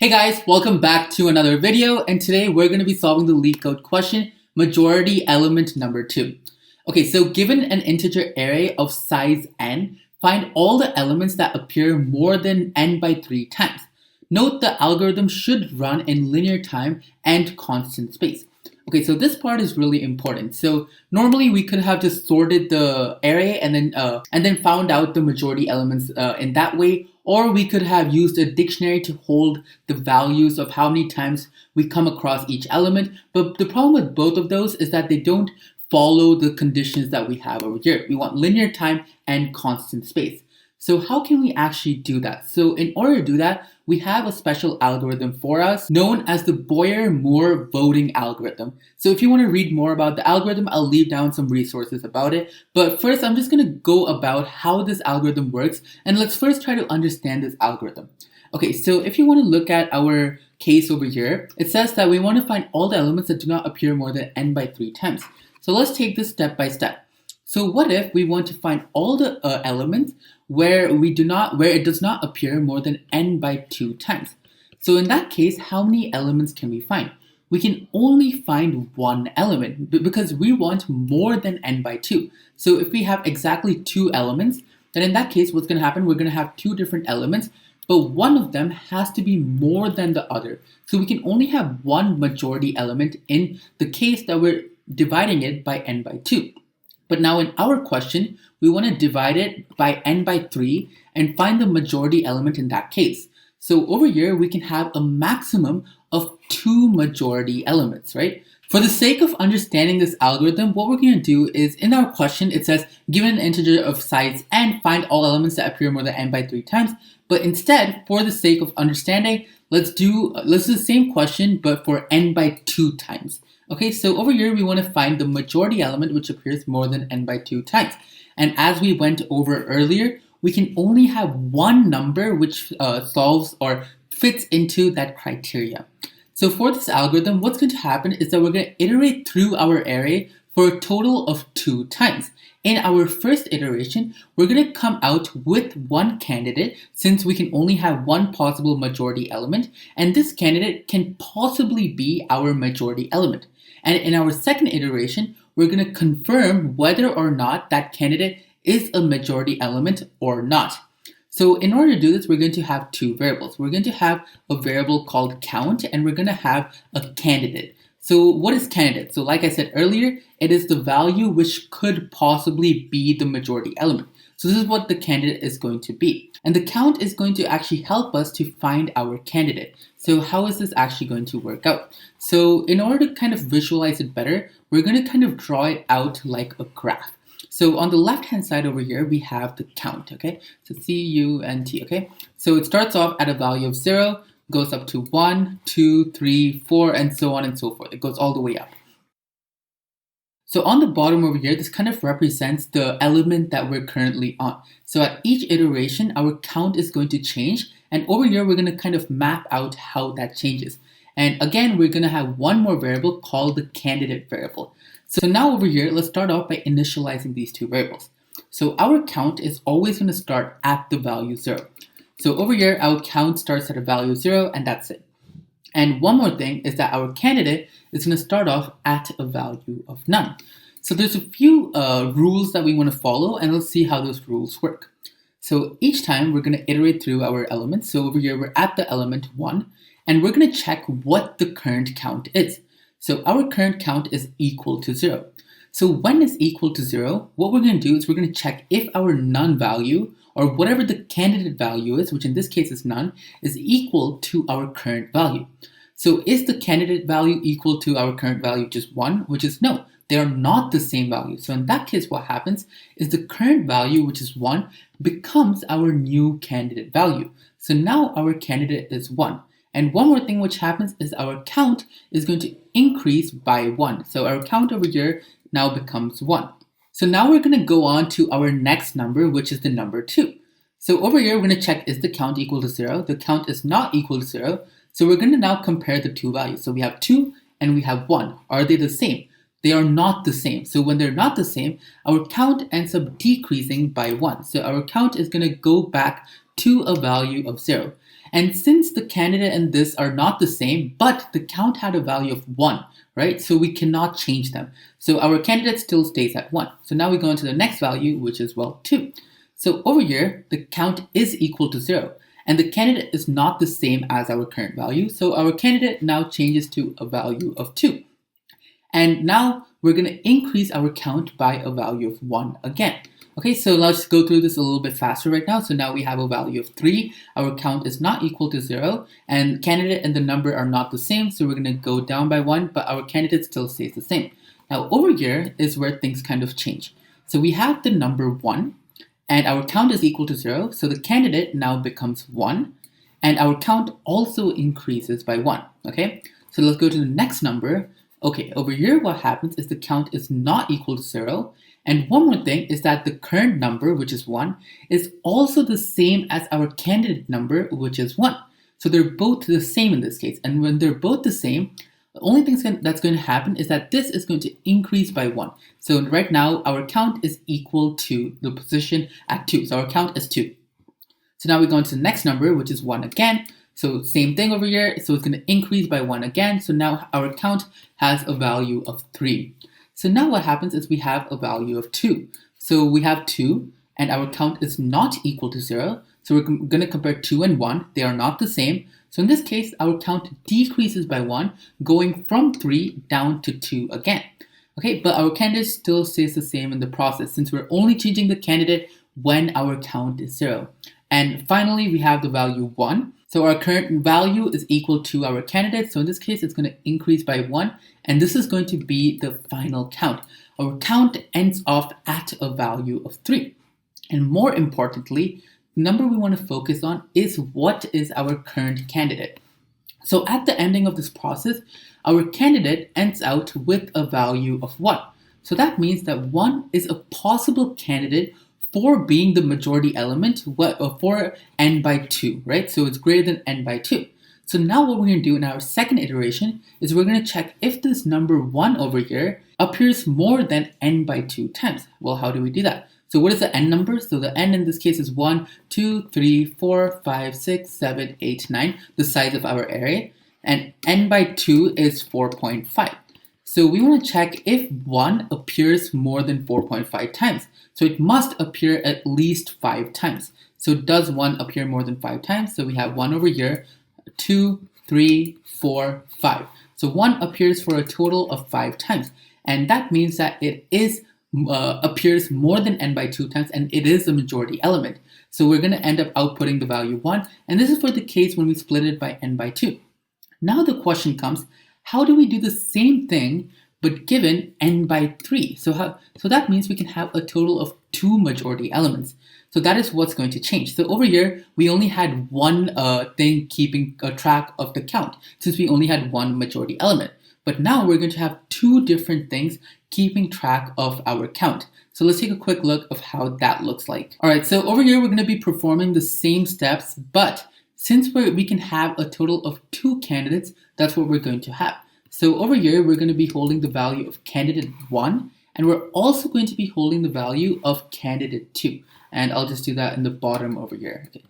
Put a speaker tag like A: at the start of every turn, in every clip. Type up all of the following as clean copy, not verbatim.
A: Hey guys, welcome back to another video, and today we're going to be solving the Leet code question, majority element number 2. Okay, so given an integer array of size n, find all the elements that appear more than n by 3 times. Note the algorithm should run in linear time and constant space. Okay, so this part is really important. So normally we could have just sorted the array and then found out the majority elements in that way, or we could have used a dictionary to hold the values of how many times we come across each element. But the problem with both of those is that they don't follow the conditions that we have over here. We want linear time and constant space. So how can we actually do that? So in order to do that, we have a special algorithm for us known as the Boyer-Moore voting algorithm. So if you want to read more about the algorithm, I'll leave down some resources about it. But first, I'm just going to go about how this algorithm works, and let's first try to understand this algorithm. Okay, so if you want to look at our case over here, it says that we want to find all the elements that do not appear more than n by 3 times. So let's take this step by step. So what if we want to find all the elements where it does not appear more than n by 2 times? So in that case, how many elements can we find? We can only find one element because we want more than n by 2. So if we have exactly 2 elements, then in that case, what's going to happen? We're going to have 2 different elements, but one of them has to be more than the other. So we can only have one majority element in the case that we're dividing it by n by 2. But now in our question, we want to divide it by n by 3 and find the majority element in that case. So over here, we can have a maximum of 2 majority elements, right? For the sake of understanding this algorithm, what we're going to do is in our question, it says, given an integer of size n, find all elements that appear more than n by 3 times. But instead, for the sake of understanding, let's do the same question, but for n by 2 times. Okay, so over here, we want to find the majority element which appears more than n by 2 times. And as we went over earlier, we can only have one number which solves or fits into that criteria. So for this algorithm, what's going to happen is that we're going to iterate through our array for a total of 2 times. In our first iteration, we're going to come out with one candidate since we can only have one possible majority element, and this candidate can possibly be our majority element. And in our second iteration, we're going to confirm whether or not that candidate is a majority element or not. So in order to do this, we're going to have 2 variables. We're going to have a variable called count, and we're going to have a candidate. So what is candidate? So like I said earlier, it is the value which could possibly be the majority element. So this is what the candidate is going to be. And the count is going to actually help us to find our candidate. So how is this actually going to work out? So in order to kind of visualize it better, we're going to kind of draw it out like a graph. So on the left-hand side over here, we have the count, okay? So C-U-N-T, okay? So it starts off at a value of 0, goes up to 1, 2, 3, 4, and so on and so forth. It goes all the way up. So on the bottom over here, this kind of represents the element that we're currently on. So at each iteration, our count is going to change. And over here, we're going to kind of map out how that changes. And again, we're going to have one more variable called the candidate variable. So now over here, let's start off by initializing these 2 variables. So our count is always going to start at the value 0. So over here, our count starts at a value 0, and that's it. And one more thing is that our candidate is going to start off at a value of none. So there's a few rules that we want to follow, and let's see how those rules work. So each time we're going to iterate through our elements. So over here, we're at the element 1, and we're going to check what the current count is. So our current count is equal to 0. So when it's equal to 0, what we're going to do is we're going to check if our none value, or whatever the candidate value is, which in this case is none, is equal to our current value. So is the candidate value equal to our current value just 1? Which is no, they are not the same value. So in that case, what happens is the current value, which is 1, becomes our new candidate value. So now our candidate is 1. And one more thing which happens is our count is going to increase by 1. So our count over here now becomes 1. So now we're going to go on to our next number, which is the number 2. So over here, we're going to check, is the count equal to 0? The count is not equal to 0. So we're going to now compare the 2 values. So we have 2 and we have 1. Are they the same? they are not the same. So when they're not the same, our count ends up decreasing by 1. So our count is going to go back to a value of 0. And since the candidate and this are not the same, but the count had a value of 1, right? So we cannot change them. So our candidate still stays at 1. So now we go on to the next value, which is, well, 2. So over here, the count is equal to 0. And the candidate is not the same as our current value. So our candidate now changes to a value of 2. And now we're going to increase our count by a value of 1 again. Okay, so let's go through this a little bit faster right now. So now we have a value of 3. Our count is not equal to 0. And candidate and the number are not the same. So we're going to go down by 1, but our candidate still stays the same. Now over here is where things kind of change. So we have the number 1. And our count is equal to 0, so the candidate now becomes 1, and our count also increases by 1, okay? So let's go to the next number. Okay, over here what happens is the count is not equal to 0, and one more thing is that the current number, which is 1, is also the same as our candidate number, which is 1. So they're both the same in this case, and when they're both the same, the only thing that's going to happen is that this is going to increase by 1. So right now, our count is equal to the position at 2. So our count is 2. So now we go on to the next number, which is 1 again. So same thing over here. So it's going to increase by 1 again. So now our count has a value of 3. So now what happens is we have a value of 2. So we have 2, and our count is not equal to 0. So we're going to compare 2 and 1. They are not the same. So in this case, our count decreases by 1, going from 3 down to 2 again. Okay, but our candidate still stays the same in the process since we're only changing the candidate when our count is 0. And finally, we have the value 1. So our current value is equal to our candidate. So in this case, it's going to increase by 1. And this is going to be the final count. Our count ends off at a value of 3. And more importantly, the number we want to focus on is what is our current candidate. So at the ending of this process, our candidate ends out with a value of 1. So that means that 1 is a possible candidate for being the majority element for n by 2, right? So it's greater than n by 2. So now what we're going to do in our second iteration is we're going to check if this number 1 over here appears more than n by 2 times. Well, how do we do that? So what is the n number? So the n in this case is 1, 2, 3, 4, 5, 6, 7, 8, 9, the size of our array. And n by 2 is 4.5. So we want to check if 1 appears more than 4.5 times. So it must appear at least 5 times. So does 1 appear more than 5 times? So we have 1 over here, 2, 3, 4, 5. So 1 appears for a total of 5 times. And that means that it appears more than n by 2 times, and it is a majority element. So we're going to end up outputting the value 1, and this is for the case when we split it by n by 2. Now the question comes, how do we do the same thing but given n by 3? So that means we can have a total of 2 majority elements. So that is what's going to change. So over here, we only had one thing keeping a track of the count, since we only had one majority element. But now we're going to have 2 different things keeping track of our count. So let's take a quick look of how that looks like. All right, so over here, we're going to be performing the same steps, but since we can have a total of 2 candidates, that's what we're going to have. So over here, we're going to be holding the value of candidate 1, and we're also going to be holding the value of candidate 2. And I'll just do that in the bottom over here. Okay.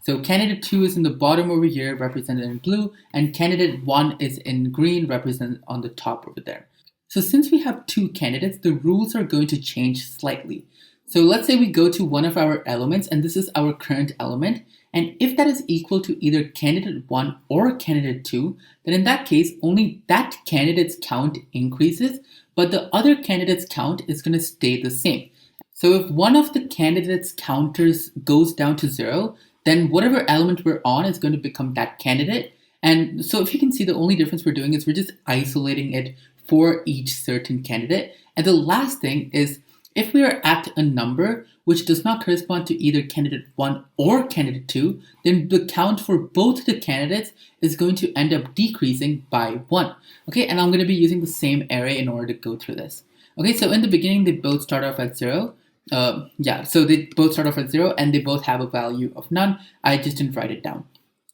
A: So candidate 2 is in the bottom over here, represented in blue, and candidate 1 is in green, represented on the top over there. So since we have 2 candidates, the rules are going to change slightly. So let's say we go to one of our elements, and this is our current element, and if that is equal to either candidate 1 or candidate 2, then in that case, only that candidate's count increases, but the other candidate's count is going to stay the same. So if one of the candidates' counters goes down to 0, then whatever element we're on is going to become that candidate. And so if you can see, the only difference we're doing is we're just isolating it for each certain candidate. And the last thing is, if we are at a number which does not correspond to either candidate 1 or candidate 2, then the count for both the candidates is going to end up decreasing by 1. Okay, and I'm going to be using the same array in order to go through this. Okay, so in the beginning, they both start off at 0. So they both start off at 0 and they both have a value of none. I just didn't write it down.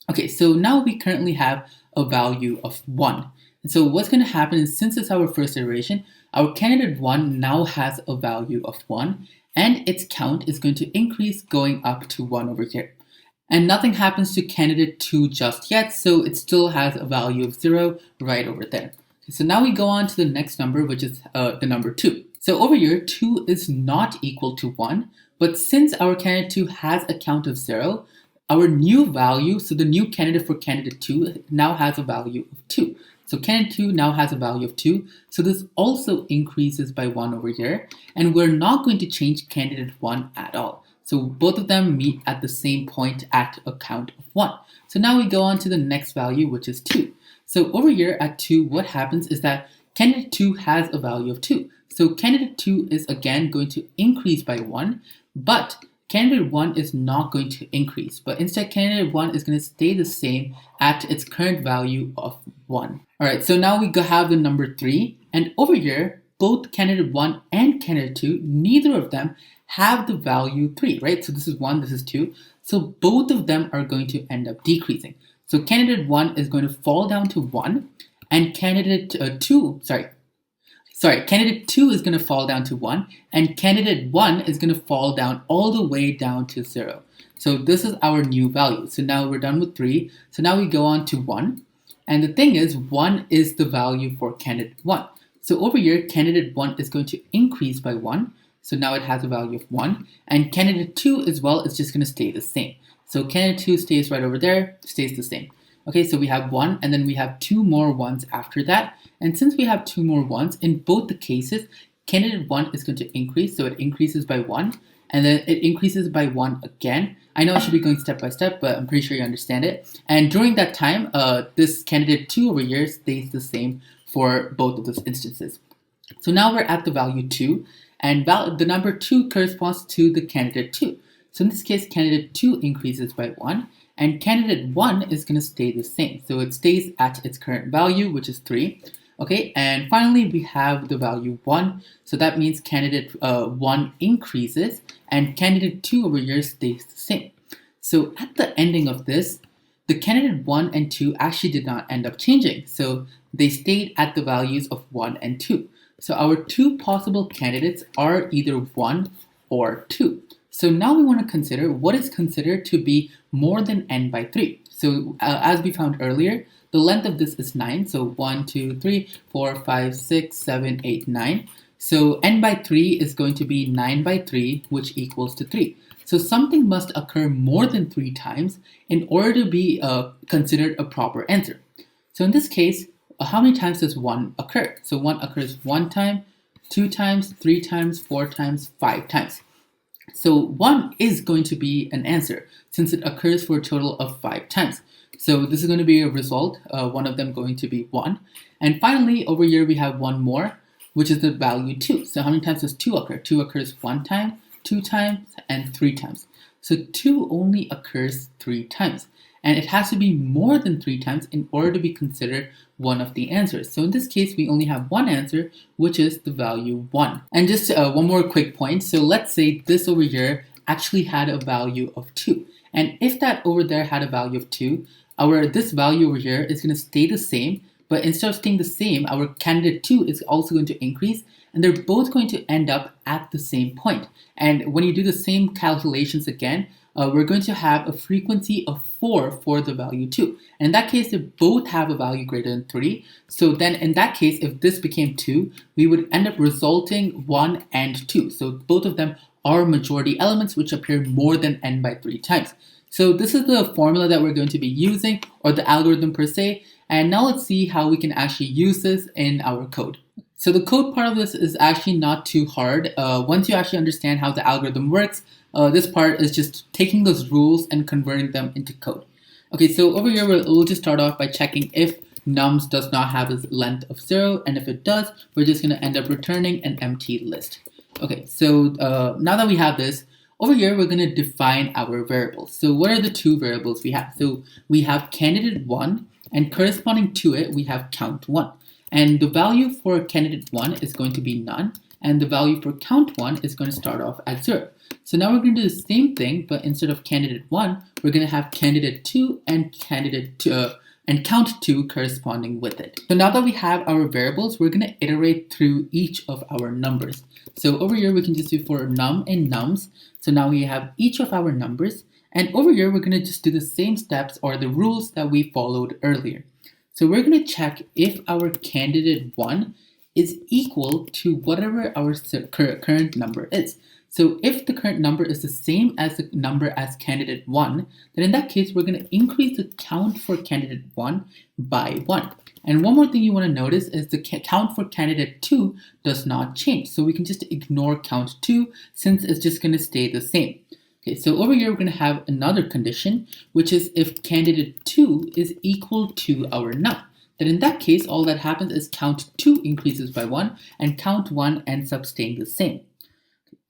A: Okay, so now we currently have a value of 1. And so what's going to happen is, since it's our first iteration, our candidate 1 now has a value of 1 and its count is going to increase going up to 1 over here. And nothing happens to candidate 2 just yet, so it still has a value of 0 right over there. So now we go on to the next number, which is the number 2. So over here, 2 is not equal to 1, but since our candidate 2 has a count of 0, our new value, so the new candidate for candidate 2 now has a value of 2. So candidate 2 now has a value of 2, so this also increases by 1 over here, and we're not going to change candidate 1 at all. So both of them meet at the same point at a count of 1. So now we go on to the next value, which is 2. So over here at 2, what happens is that candidate 2 has a value of 2. So candidate 2 is again going to increase by 1, but candidate 1 is not going to increase, but instead candidate 1 is going to stay the same at its current value of 1. Alright, so now we have the number 3, and over here, both candidate 1 and candidate 2, neither of them have the value 3, right? So this is 1, this is 2, so both of them are going to end up decreasing. So candidate 1 is going to fall down to 1, and candidate 2 is going to fall down to 1, and candidate 1 is going to fall down all the way down to 0. So this is our new value. So now we're done with 3. So now we go on to 1. And the thing is, 1 is the value for candidate 1. So over here, candidate 1 is going to increase by 1. So now it has a value of 1. And candidate 2 as well is just going to stay the same. So candidate 2 stays right over there, stays the same. Okay, so we have 1, and then we have 2 more 1s after that. And since we have 2 more 1s, in both the cases, candidate 1 is going to increase. So it increases by 1, and then it increases by 1 again. I know I should be going step by step, but I'm pretty sure you understand it. And during that time, this candidate 2 over here stays the same for both of those instances. So now we're at the value 2, and the number 2 corresponds to the candidate 2. So in this case, candidate 2 increases by 1, and candidate 1 is going to stay the same. So it stays at its current value, which is 3. Okay, and finally we have the value 1. So that means candidate 1 increases, and candidate 2 over here stays the same. So at the ending of this, the candidate 1 and 2 actually did not end up changing. So they stayed at the values of 1 and 2. So our 2 possible candidates are either 1 or 2. So now we want to consider what is considered to be more than n by 3. So as we found earlier, the length of this is 9. So 1, 2, 3, 4, 5, 6, 7, 8, 9. So n by 3 is going to be 9 by 3, which equals to 3. So something must occur more than 3 times in order to be considered a proper answer. So in this case, how many times does 1 occur? So 1 occurs 1 time, 2 times, 3 times, 4 times, 5 times. So 1 is going to be an answer since it occurs for a total of 5 times. So this is going to be a result, one of them going to be 1. And finally, over here we have one more, which is the value 2. So how many times does 2 occur? 2 occurs 1 time, 2 times, and 3 times. So 2 only occurs 3 times. And it has to be more than 3 times in order to be considered one of the answers. So in this case, we only have one answer, which is the value 1. And just one more quick point. So let's say this over here actually had a value of 2. And if that over there had a value of 2, this value over here is going to stay the same. But instead of staying the same, our candidate 2 is also going to increase. And they're both going to end up at the same point. And when you do the same calculations again, we're going to have a frequency of 4 for the value 2. And in that case, they both have a value greater than 3. So then in that case, if this became 2, we would end up resulting 1 and 2. So both of them are majority elements which appear more than n by 3 times. So this is the formula that we're going to be using, or the algorithm per se. And now let's see how we can actually use this in our code. So the code part of this is actually not too hard. Once you actually understand how the algorithm works, this part is just taking those rules and converting them into code. Okay, so over here we'll just start off by checking if nums does not have a length of 0, and if it does, we're just going to end up returning an empty list. Okay, so now that we have this, over here we're going to define our variables. So what are the 2 variables we have? So we have candidate 1, and corresponding to it we have count 1. And the value for candidate 1 is going to be none, and the value for count 1 is going to start off at 0. So now we're going to do the same thing, but instead of candidate 1, we're going to have candidate 2 and candidate and count 2 corresponding with it. So now that we have our variables, we're going to iterate through each of our numbers. So over here, we can just do for num and nums. So now we have each of our numbers. And over here, we're going to just do the same steps or the rules that we followed earlier. So we're going to check if our candidate 1 is equal to whatever our current number is. So if the current number is the same as the number as candidate 1, then in that case, we're going to increase the count for candidate 1 by 1. And one more thing you want to notice is the count for candidate 2 does not change. So we can just ignore count 2 since it's just going to stay the same. Okay, so over here, we're going to have another condition, which is if candidate 2 is equal to our num. Then in that case, all that happens is count 2 increases by 1 and count 1 ends up staying the same.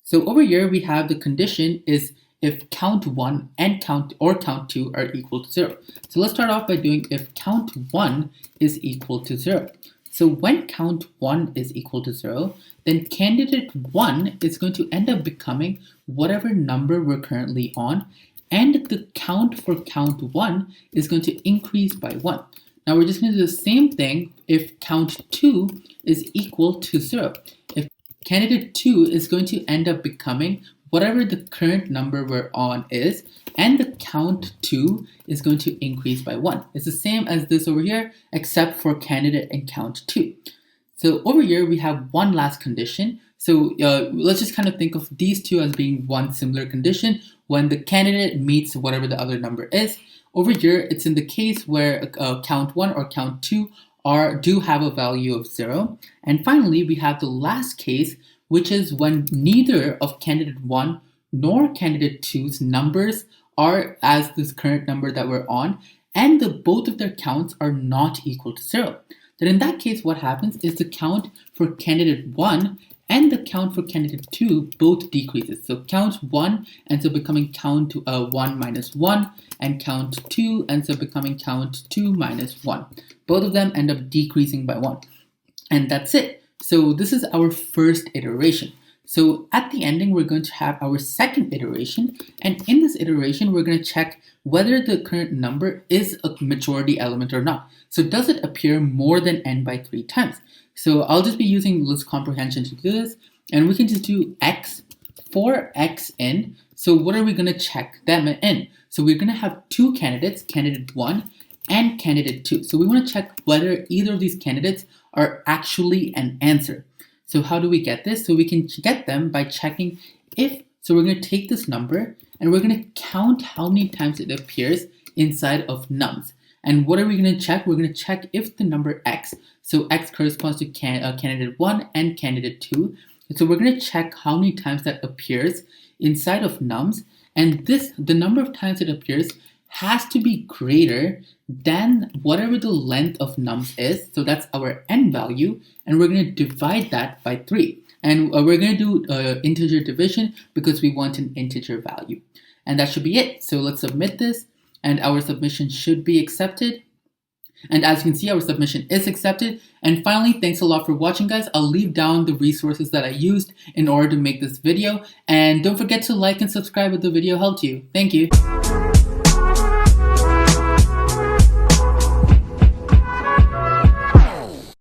A: So over here, we have the condition is if count 1 and count 2 are equal to 0. So let's start off by doing if count 1 is equal to 0. So when count 1 is equal to 0, then candidate 1 is going to end up becoming whatever number we're currently on, and the count for count 1 is going to increase by 1. Now we're just going to do the same thing if count 2 is equal to 0. If candidate 2 is going to end up becoming whatever the current number we're on is, and the count 2 is going to increase by 1. It's the same as this over here, except for candidate and count 2. So over here, we have one last condition. So let's just kind of think of these two as being one similar condition when the candidate meets whatever the other number is. Over here, it's in the case where count 1 or count 2 do have a value of 0. And finally, we have the last case, which is when neither of candidate 1 nor candidate 2's numbers are as this current number that we're on, and both of their counts are not equal to 0. Then in that case, what happens is the count for candidate 1 and the count for candidate 2 both decreases. So count 1 ends up becoming count 1 minus 1, and count 2 ends up becoming count 2 minus 1. Both of them end up decreasing by 1. And that's it. So this is our first iteration. So at the ending, we're going to have our second iteration. And in this iteration, we're going to check whether the current number is a majority element or not. So does it appear more than n by 3 times? So I'll just be using list comprehension to do this. And we can just do x for x in. So what are we going to check them in? So we're going to have two candidates, candidate 1 and candidate 2. So we want to check whether either of these candidates are actually an answer. So how do we get this? So we can get them by checking if, so we're going to take this number and we're going to count how many times it appears inside of nums. And what are we going to check? We're going to check if the number x, so x corresponds to candidate 1 and candidate 2. So we're going to check how many times that appears inside of nums. And the number of times it appears has to be greater than whatever the length of nums is. So that's our n value. And we're going to divide that by 3. And we're going to do integer division because we want an integer value. And that should be it. So let's submit this. And our submission should be accepted. And as you can see, our submission is accepted. And finally, thanks a lot for watching, guys. I'll leave down the resources that I used in order to make this video. And don't forget to like and subscribe if the video helped you. Thank you.